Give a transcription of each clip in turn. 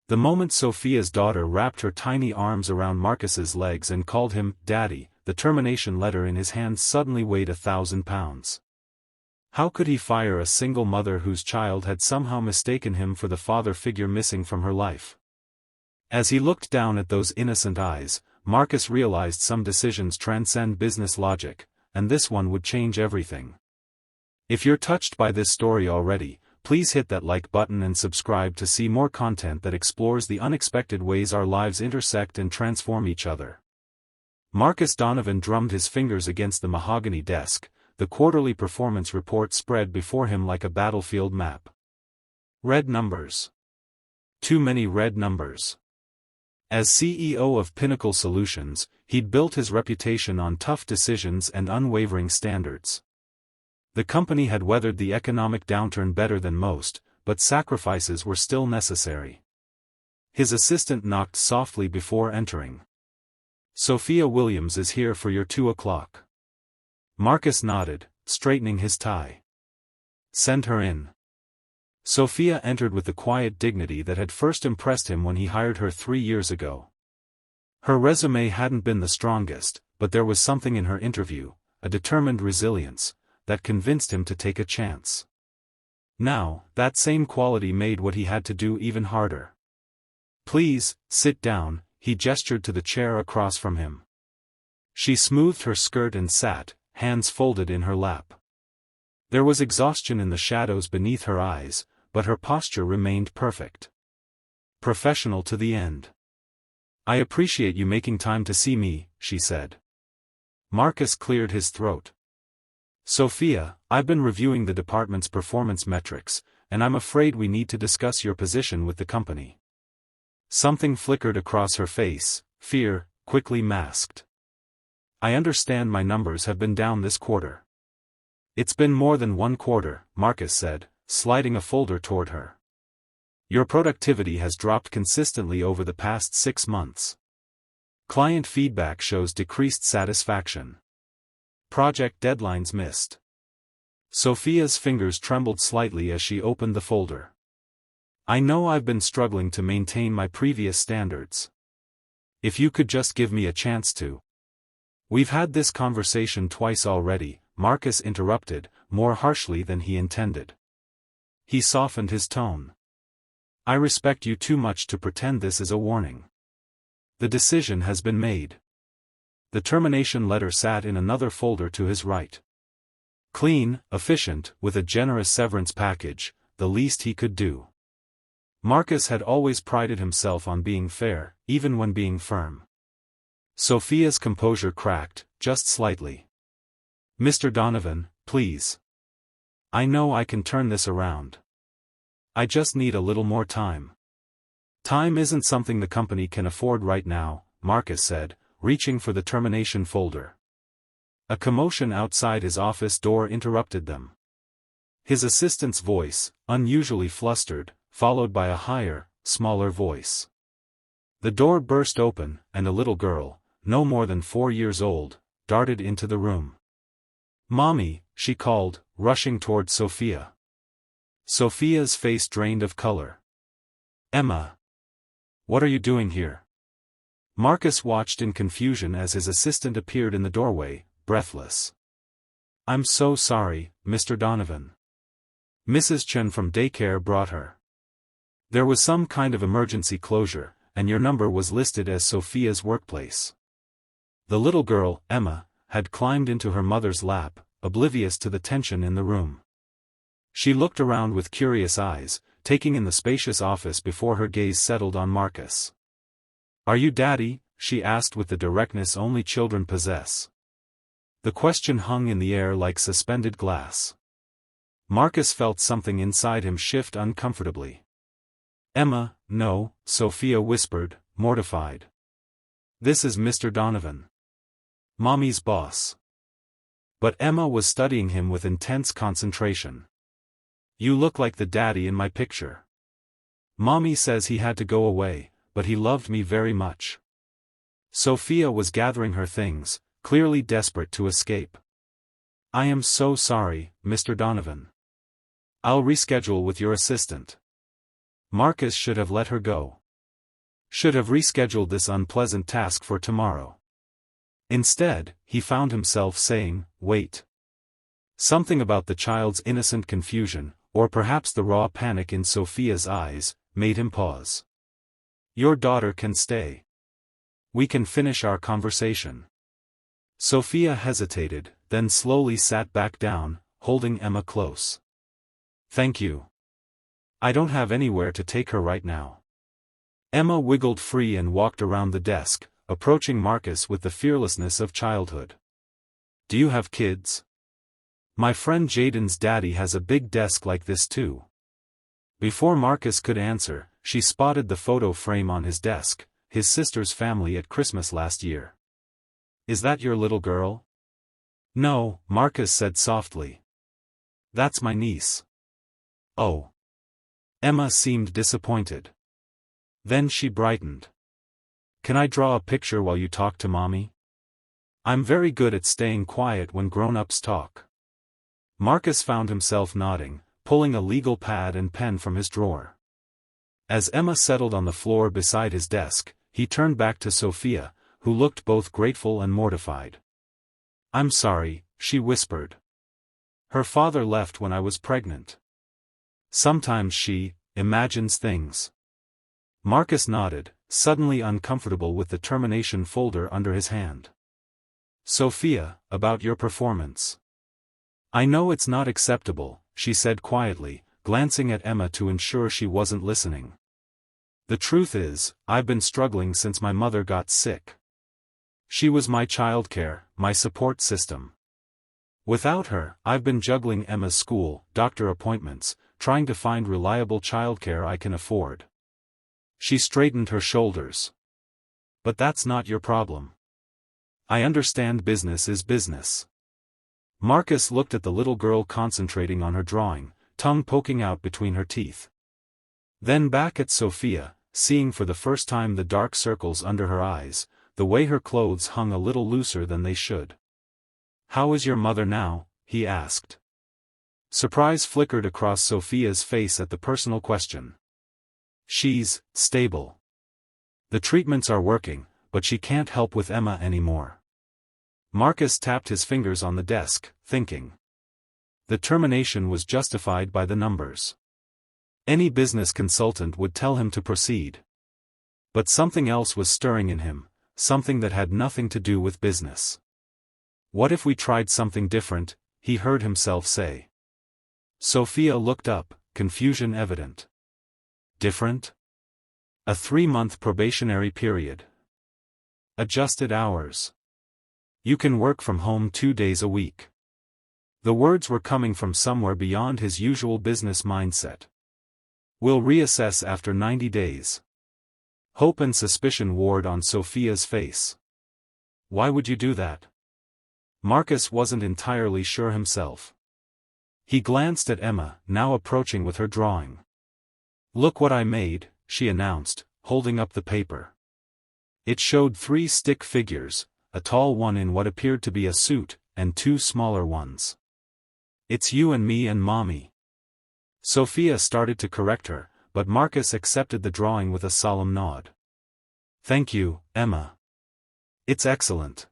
The moment Sophia's daughter wrapped her tiny arms around Marcus's legs and called him "Daddy," the termination letter in his hands suddenly weighed 1,000 pounds. How could he fire a single mother whose child had somehow mistaken him for the father figure missing from her life? As he looked down at those innocent eyes, Marcus realized some decisions transcend business logic, and this one would change everything. If you're touched by this story already, please hit that like button and subscribe to see more content that explores the unexpected ways our lives intersect and transform each other. Marcus Donovan drummed his fingers against the mahogany desk, the quarterly performance report spread before him like a battlefield map. Red numbers. Too many red numbers. As CEO of Pinnacle Solutions, he'd built his reputation on tough decisions and unwavering standards. The company had weathered the economic downturn better than most, but sacrifices were still necessary. His assistant knocked softly before entering. "Sophia Williams is here for your 2 o'clock. Marcus nodded, straightening his tie. "Send her in." Sophia entered with the quiet dignity that had first impressed him when he hired her 3 years ago. Her resume hadn't been the strongest, but there was something in her interview, a determined resilience, that convinced him to take a chance. Now, that same quality made what he had to do even harder. "Please, sit down," he gestured to the chair across from him. She smoothed her skirt and sat, hands folded in her lap. There was exhaustion in the shadows beneath her eyes, but her posture remained perfect. Professional to the end. "I appreciate you making time to see me," she said. Marcus cleared his throat. "Sophia, I've been reviewing the department's performance metrics, and I'm afraid we need to discuss your position with the company." Something flickered across her face, fear, quickly masked. "I understand my numbers have been down this quarter." "It's been more than one quarter," Marcus said, sliding a folder toward her. "Your productivity has dropped consistently over the past 6 months. Client feedback shows decreased satisfaction. Project deadlines missed." Sophia's fingers trembled slightly as she opened the folder. "I know I've been struggling to maintain my previous standards. If you could just give me a chance to." "We've had this conversation twice already," Marcus interrupted, more harshly than he intended. He softened his tone. "I respect you too much to pretend this is a warning. The decision has been made." The termination letter sat in another folder to his right. Clean, efficient, with a generous severance package, the least he could do. Marcus had always prided himself on being fair, even when being firm. Sophia's composure cracked, just slightly. "Mr. Donovan, please. I know I can turn this around. I just need a little more time." "Time isn't something the company can afford right now," Marcus said, reaching for the termination folder. A commotion outside his office door interrupted them. His assistant's voice, unusually flustered, followed by a higher, smaller voice. The door burst open, and a little girl, no more than 4 years old, darted into the room. "Mommy," she called, rushing toward Sophia. Sophia's face drained of color. "Emma. What are you doing here?" Marcus watched in confusion as his assistant appeared in the doorway, breathless. "I'm so sorry, Mr. Donovan. Mrs. Chen from daycare brought her. There was some kind of emergency closure, and your number was listed as Sophia's workplace." The little girl, Emma, had climbed into her mother's lap, oblivious to the tension in the room. She looked around with curious eyes, taking in the spacious office before her gaze settled on Marcus. "Are you Daddy?" she asked with the directness only children possess. The question hung in the air like suspended glass. Marcus felt something inside him shift uncomfortably. "Emma, no," Sophia whispered, mortified. "This is Mr. Donovan. Mommy's boss." But Emma was studying him with intense concentration. "You look like the daddy in my picture. Mommy says he had to go away, but he loved me very much." Sophia was gathering her things, clearly desperate to escape. "I am so sorry, Mr. Donovan. I'll reschedule with your assistant." Marcus should have let her go. Should have rescheduled this unpleasant task for tomorrow. Instead, he found himself saying, "Wait." Something about the child's innocent confusion, or perhaps the raw panic in Sophia's eyes, made him pause. "Your daughter can stay. We can finish our conversation." Sophia hesitated, then slowly sat back down, holding Emma close. "Thank you. I don't have anywhere to take her right now." Emma wiggled free and walked around the desk, approaching Marcus with the fearlessness of childhood. "Do you have kids?" "My friend Jaden's daddy has a big desk like this too." Before Marcus could answer, she spotted the photo frame on his desk, his sister's family at Christmas last year. "Is that your little girl?" "No," Marcus said softly. "That's my niece." "Oh." Emma seemed disappointed. Then she brightened. "Can I draw a picture while you talk to Mommy? I'm very good at staying quiet when grown-ups talk." Marcus found himself nodding, pulling a legal pad and pen from his drawer. As Emma settled on the floor beside his desk, he turned back to Sophia, who looked both grateful and mortified. "I'm sorry," she whispered. "Her father left when I was pregnant. Sometimes she imagines things." Marcus nodded, suddenly uncomfortable with the termination folder under his hand. "Sophia, about your performance. I know it's not acceptable," she said quietly, glancing at Emma to ensure she wasn't listening. "The truth is, I've been struggling since my mother got sick. She was my childcare, my support system. Without her, I've been juggling Emma's school, doctor appointments, trying to find reliable childcare I can afford." She straightened her shoulders. "But that's not your problem. I understand business is business." Marcus looked at the little girl concentrating on her drawing, tongue poking out between her teeth. Then back at Sophia, seeing for the first time the dark circles under her eyes, the way her clothes hung a little looser than they should. "How is your mother now?" he asked. Surprise flickered across Sophia's face at the personal question. "She's stable. The treatments are working, but she can't help with Emma anymore." Marcus tapped his fingers on the desk, thinking. The termination was justified by the numbers. Any business consultant would tell him to proceed. But something else was stirring in him, something that had nothing to do with business. "What if we tried something different?" he heard himself say. Sophia looked up, confusion evident. "Different?" "A 3-month probationary period. Adjusted hours. You can work from home 2 days a week." The words were coming from somewhere beyond his usual business mindset. "We'll reassess after 90 days. Hope and suspicion warred on Sophia's face. "Why would you do that?" Marcus wasn't entirely sure himself. He glanced at Emma, now approaching with her drawing. "Look what I made," she announced, holding up the paper. It showed 3 stick figures, a tall one in what appeared to be a suit, and 2 smaller ones. "It's you and me and Mommy." Sophia started to correct her, but Marcus accepted the drawing with a solemn nod. "Thank you, Emma. It's excellent."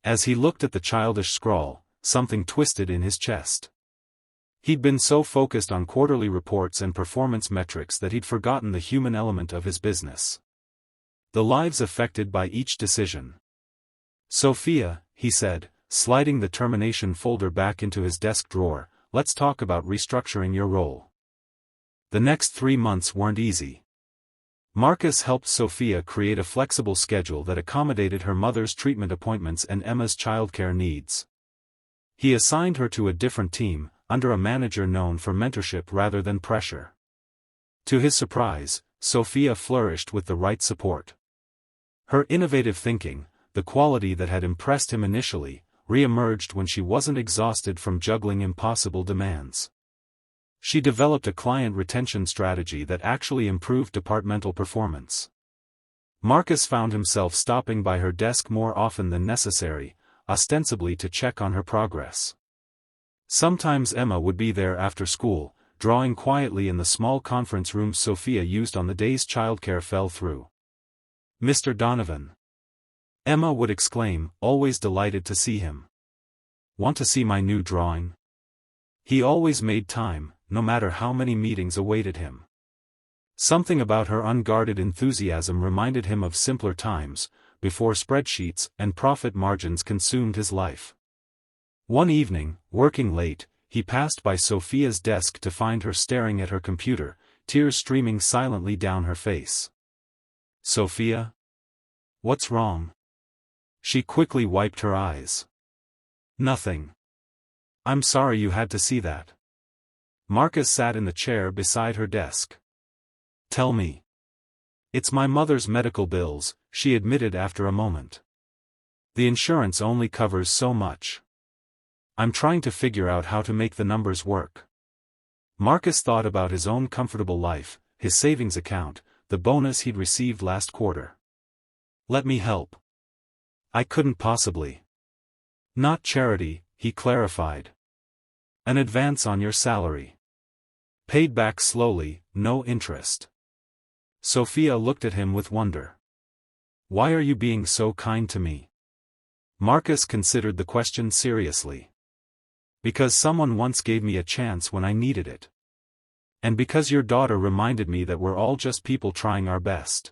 As he looked at the childish scrawl, something twisted in his chest. He'd been so focused on quarterly reports and performance metrics that he'd forgotten the human element of his business. The lives affected by each decision. "Sophia," he said, sliding the termination folder back into his desk drawer, "let's talk about restructuring your role." The next 3 months weren't easy. Marcus helped Sophia create a flexible schedule that accommodated her mother's treatment appointments and Emma's childcare needs. He assigned her to a different team, under a manager known for mentorship rather than pressure. To his surprise, Sophia flourished with the right support. Her innovative thinking, the quality that had impressed him initially, re-emerged when she wasn't exhausted from juggling impossible demands. She developed a client retention strategy that actually improved departmental performance. Marcus found himself stopping by her desk more often than necessary, ostensibly to check on her progress. Sometimes Emma would be there after school, drawing quietly in the small conference room Sophia used on the days childcare fell through. Mr. Donovan. Emma would exclaim, always delighted to see him. Want to see my new drawing? He always made time, no matter how many meetings awaited him. Something about her unguarded enthusiasm reminded him of simpler times, before spreadsheets and profit margins consumed his life. One evening, working late, he passed by Sophia's desk to find her staring at her computer, tears streaming silently down her face. "Sophia? What's wrong?" She quickly wiped her eyes. "Nothing. I'm sorry you had to see that." Marcus sat in the chair beside her desk. "Tell me." "It's my mother's medical bills," she admitted after a moment. "The insurance only covers so much. I'm trying to figure out how to make the numbers work." Marcus thought about his own comfortable life, his savings account, the bonus he'd received last quarter. "Let me help." "I couldn't possibly." "Not charity," he clarified. "An advance on your salary. Paid back slowly, no interest." Sophia looked at him with wonder. "Why are you being so kind to me?" Marcus considered the question seriously. "Because someone once gave me a chance when I needed it. And because your daughter reminded me that we're all just people trying our best."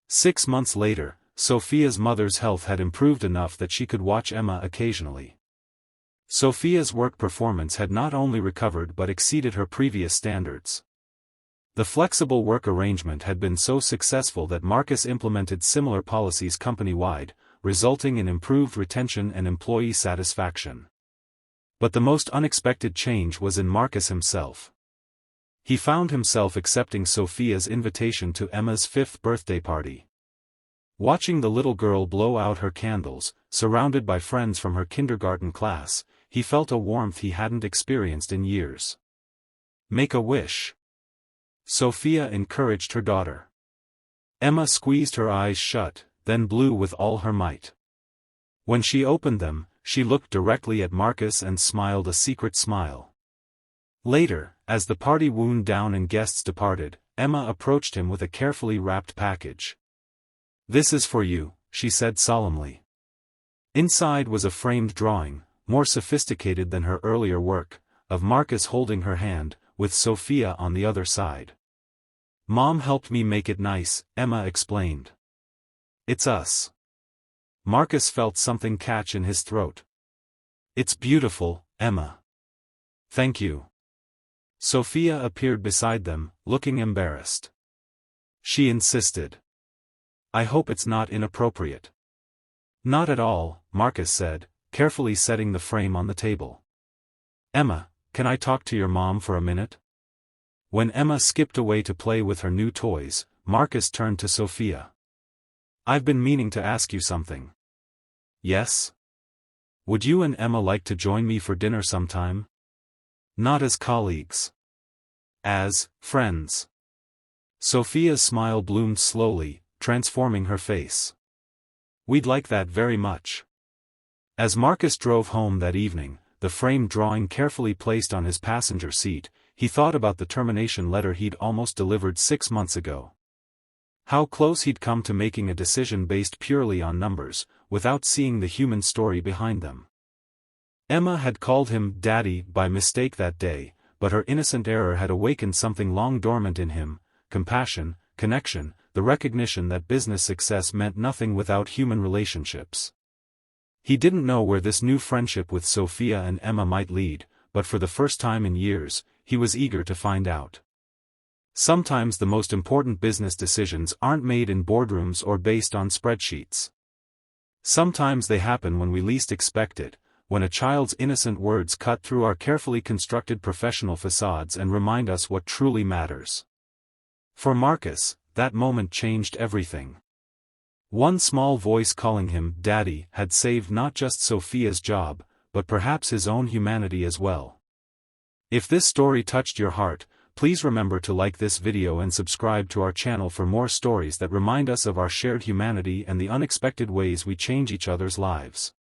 6 months later, Sophia's mother's health had improved enough that she could watch Emma occasionally. Sophia's work performance had not only recovered but exceeded her previous standards. The flexible work arrangement had been so successful that Marcus implemented similar policies company-wide, resulting in improved retention and employee satisfaction. But the most unexpected change was in Marcus himself. He found himself accepting Sophia's invitation to Emma's 5th birthday party. Watching the little girl blow out her candles, surrounded by friends from her kindergarten class, he felt a warmth he hadn't experienced in years. "Make a wish," Sophia encouraged her daughter. Emma squeezed her eyes shut, then blew with all her might. When she opened them, she looked directly at Marcus and smiled a secret smile. Later, as the party wound down and guests departed, Emma approached him with a carefully wrapped package. "This is for you," she said solemnly. Inside was a framed drawing, more sophisticated than her earlier work, of Marcus holding her hand, with Sophia on the other side. "Mom helped me make it nice," Emma explained. "It's us." Marcus felt something catch in his throat. "It's beautiful, Emma." "Thank you." Sophia appeared beside them, looking embarrassed. She insisted. "I hope it's not inappropriate." "Not at all," Marcus said, carefully setting the frame on the table. "Emma, can I talk to your mom for a minute?" When Emma skipped away to play with her new toys, Marcus turned to Sophia. "I've been meaning to ask you something." "Yes?" "Would you and Emma like to join me for dinner sometime? Not as colleagues. As friends." Sophia's smile bloomed slowly, transforming her face. "We'd like that very much." As Marcus drove home that evening, the framed drawing carefully placed on his passenger seat, he thought about the termination letter he'd almost delivered 6 months ago. How close he'd come to making a decision based purely on numbers, without seeing the human story behind them. Emma had called him Daddy by mistake that day, but her innocent error had awakened something long dormant in him: compassion, connection, the recognition that business success meant nothing without human relationships. He didn't know where this new friendship with Sophia and Emma might lead, but for the first time in years, he was eager to find out. Sometimes the most important business decisions aren't made in boardrooms or based on spreadsheets. Sometimes they happen when we least expect it, when a child's innocent words cut through our carefully constructed professional facades and remind us what truly matters. For Marcus, that moment changed everything. One small voice calling him Daddy had saved not just Sophia's job, but perhaps his own humanity as well. If this story touched your heart, please remember to like this video and subscribe to our channel for more stories that remind us of our shared humanity and the unexpected ways we change each other's lives.